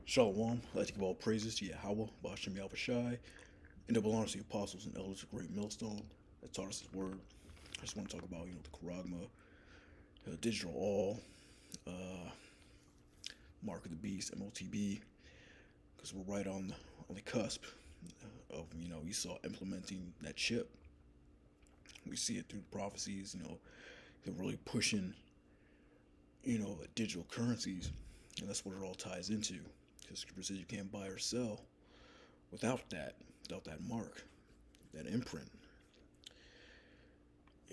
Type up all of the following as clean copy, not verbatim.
Shalom, I'd like to give all praises to Yahweh, Bashem Yahushai, and double honors to the apostles and elders of Great Millstone that taught us His word. I just want to talk about, the Charagma, Digital All, uh, Mark of the Beast, MOTB, because we're right on the cusp of, Esau implementing that chip. We see it through the prophecies, they're really pushing, digital currencies, and that's what it all ties into. Because Scripture says you can't buy or sell without that mark, that imprint.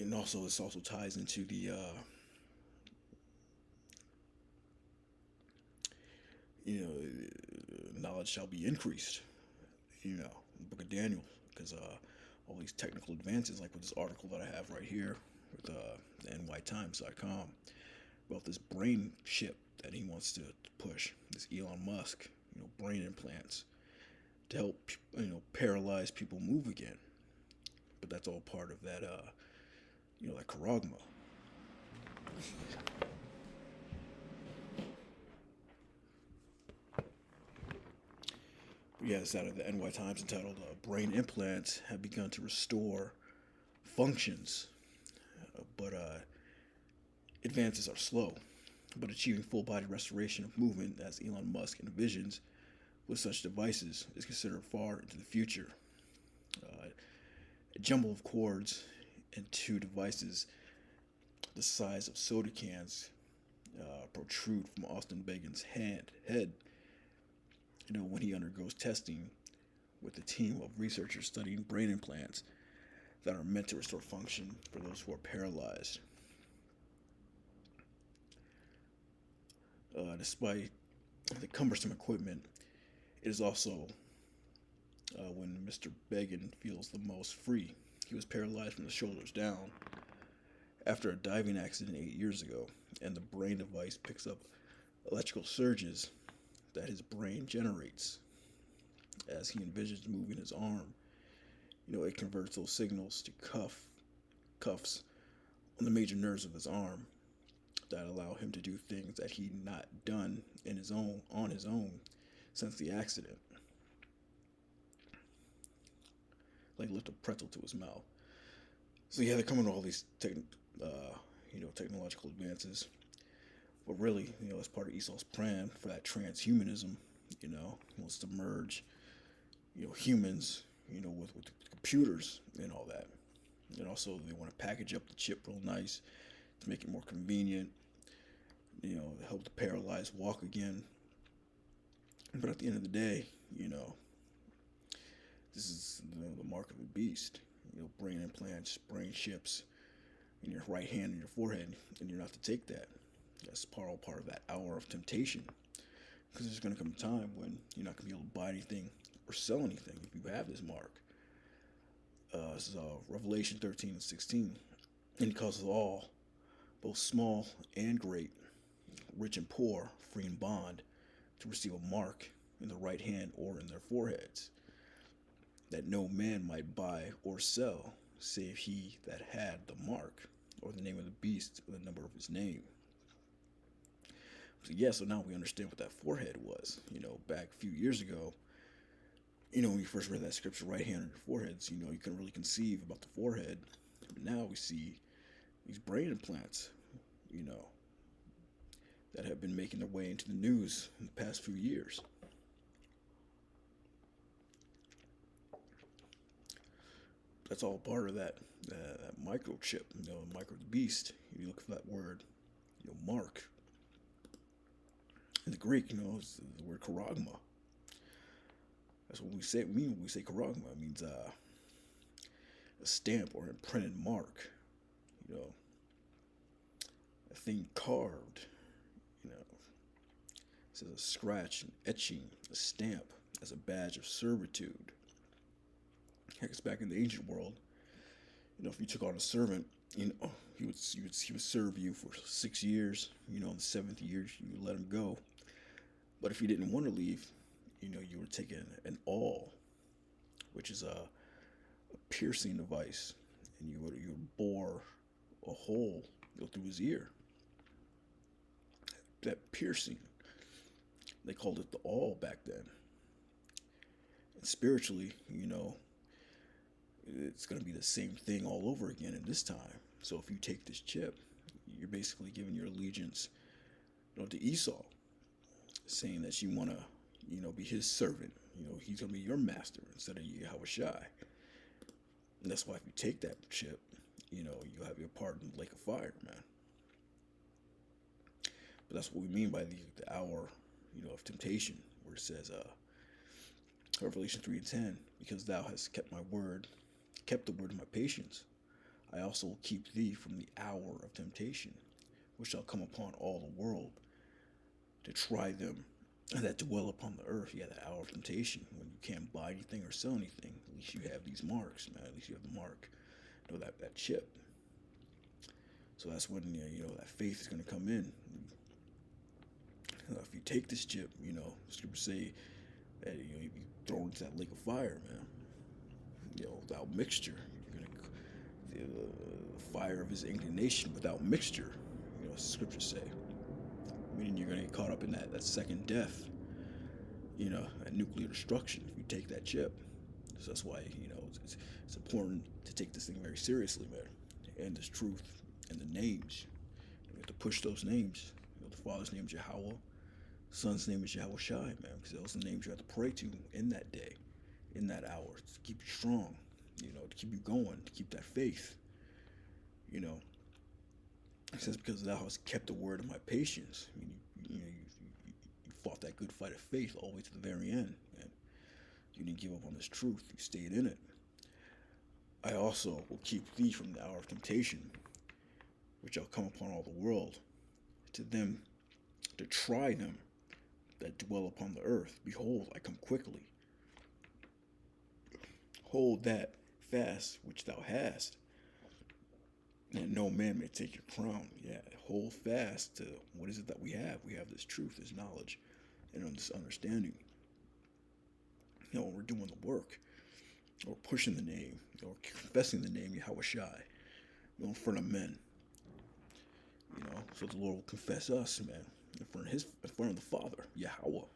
And also, this also ties into the knowledge shall be increased. The Book of Daniel, because all these technical advances, like with this article that I have right here with nytimes.com about this brain chip that he wants to push, this Elon Musk, brain implants to help paralyzed people move again. But that's all part of that that Charagma. Yeah, it's out of the NY Times entitled "Brain Implants Have Begun to Restore Functions, but advances are slow. But achieving full body restoration of movement, as Elon Musk envisions with such devices, is considered far into the future. A jumble of cords and two devices the size of soda cans protrude from Austin Bacon's head. When he undergoes testing with a team of researchers studying brain implants that are meant to restore function for those who are paralyzed. Despite the cumbersome equipment, it is also when Mr. Began feels the most free. He was paralyzed from the shoulders down after a diving accident 8 years ago, and the brain device picks up electrical surges that his brain generates as he envisions moving his arm. It converts those signals to cuffs on the major nerves of his arm that allow him to do things that he'd not done on his own since the accident, like lift a pretzel to his mouth. So yeah, they're coming to all these technological advances, but really, as part of Esau's plan for that transhumanism, he wants to merge, humans, with computers and all that. And also, they want to package up the chip real nice to make it more convenient, help the paralyzed walk again. But at the end of the day, this is the mark of the beast. Brain implants, brain chips in your right hand and your forehead, and you're not to take that. That's part of that hour of temptation. Because there's going to come a time when you're not going to be able to buy anything or sell anything if you have this mark. This is Revelation 13 and 16. And he causes all, both small and great, rich and poor, free and bond, to receive a mark in the right hand or in their foreheads, that no man might buy or sell, save he that had the mark, or the name of the beast, or the number of his name. So now we understand what that forehead was. Back a few years ago, when you first read that scripture, right hand on your foreheads, you couldn't really conceive about the forehead. But now we see these brain implants, that have been making their way into the news in the past few years. That's all part of that microchip, micro beast. If you look for that word, mark. In the Greek, is the word charagma. That's what we say. When we say charagma, it means a stamp or imprinted mark. A thing carved. It says a scratch, an etching, a stamp as a badge of servitude. Heck, it's back in the ancient world. If you took on a servant, he would serve you for 6 years. In the seventh year, you would let him go. But if he didn't want to leave, you were taking an awl, which is a piercing device, and you would bore a hole through his ear. That piercing They called it the all back then. And spiritually, it's going to be the same thing all over again in this time. So if you take this chip, you're basically giving your allegiance, to Esau, saying that you want to, be his servant. He's going to be your master instead of Yahweh Shai. And that's why if you take that chip, you'll have your part in the lake of fire, man. But that's what we mean by the hour, of temptation, where it says, Revelation 3:10, because thou hast kept the word of my patience, I also will keep thee from the hour of temptation, which shall come upon all the world to try them that dwell upon the earth. Yeah, that hour of temptation, when you can't buy anything or sell anything. At least you have these marks, man. At least you have the mark, that chip. So that's when that faith is going to come in. If you take this chip, scriptures say that you be thrown into that lake of fire, man. Without mixture, you're gonna the fire of his indignation without mixture. Scriptures say, meaning you're gonna get caught up in that second death. That nuclear destruction if you take that chip. So that's why it's important to take this thing very seriously, man. And this truth and the names. You have to push those names. The Father's name is Yahweh. Son's name is Yahweh Shai, man, because those are the names you have to pray to in that day, in that hour, to keep you strong, to keep you going, to keep that faith. It says, because thou hast kept the word of my patience. I mean, you fought that good fight of faith all the way to the very end, man. You didn't give up on this truth. You stayed in it. I also will keep thee from the hour of temptation, which shall come upon all the world, to them, to try them that dwell upon the earth. Behold, I come quickly. Hold that fast which thou hast, and no man may take your crown. Yeah, hold fast to what is it that we have? We have this truth, this knowledge, and this understanding. When we're doing the work, or pushing the name, or confessing the name Yahweh Shai, in front of men. So the Lord will confess us, man, in front of the Father, Yahweh.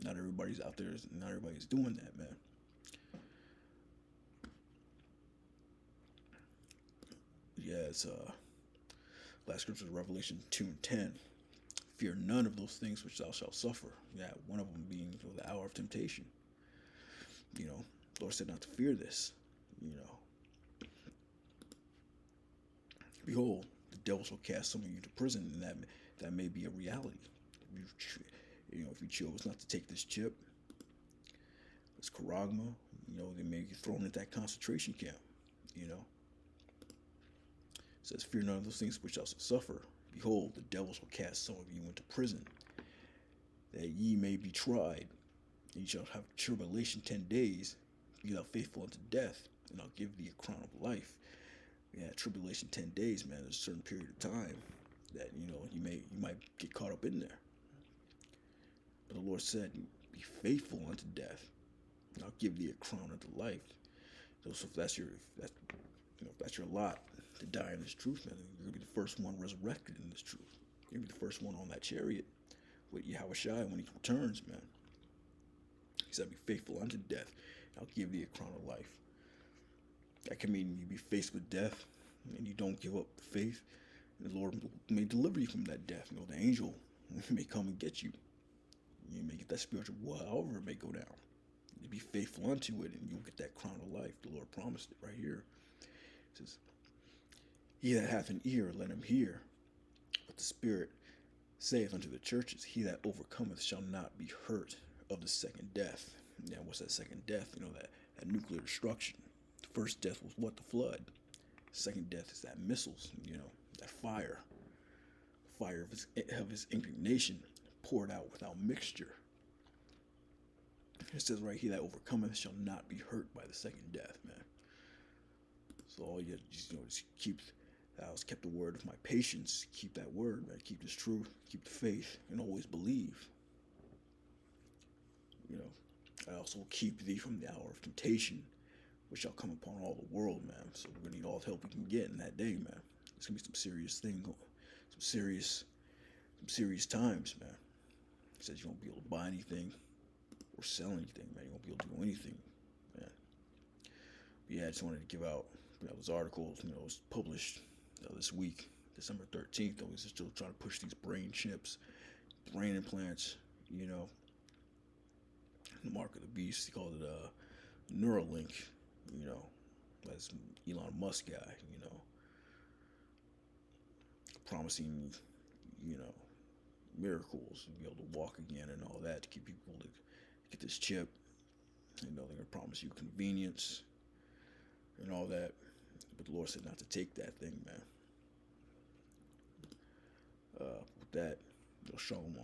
Not everybody's out there. Not everybody's doing that, man. Yeah, it's last scripture is Revelation 2:10. Fear none of those things which thou shalt suffer. Yeah, one of them being the hour of temptation. Lord said not to fear this. Behold, the devil shall cast some of you to prison, and that may be a reality. If you chose not to take this chip, this charagma, they may be thrown into that concentration camp. It says, fear none of those things which thou shalt suffer. Behold, the devil shall cast some of you into prison, that ye may be tried, and ye shall have tribulation 10 days. Be thou faithful unto death, and I'll give thee a crown of life. Yeah, tribulation 10 days, man. There's a certain period of time that you might get caught up in there. But the Lord said, "Be faithful unto death, and I'll give thee a crown unto life." So if that's your lot to die in this truth, man, you're gonna be the first one resurrected in this truth. You're gonna be the first one on that chariot with Yahweh Shai when he returns, man. He said, "Be faithful unto death, and I'll give thee a crown of life." That can mean you be faced with death and you don't give up the faith. The Lord may deliver you from that death. The angel may come and get you. You may get that spiritual war, however it may go down. You be faithful unto it and you'll get that crown of life. The Lord promised it right here. It says, "He that hath an ear, let him hear what the Spirit saith unto the churches. He that overcometh shall not be hurt of the second death." Now, what's that second death? That nuclear destruction. The first death was what? The flood. The second death is that missiles, that fire. Fire of his indignation poured out without mixture. It says right here, that overcometh shall not be hurt by the second death, man. So all you just keep, thou hast kept the word of my patience. Keep that word, man. Keep this truth. Keep the faith, and always believe. I also will keep thee from the hour of temptation, which shall come upon all the world, man. So we're gonna need all the help we can get in that day, man. It's gonna be some serious thing going, some serious times, man. says you won't be able to buy anything or sell anything, man. You won't be able to do anything, man. But yeah, I just wanted to give out, this article, it was published this week, December 13th. Though, he's still trying to push these brain chips, brain implants, the mark of the beast. He called it Neuralink, that's Elon Musk guy, promising, miracles, to be able to walk again and all that, to get people to get this chip. They're going to promise you convenience and all that. But the Lord said not to take that thing, man. With that, shalom.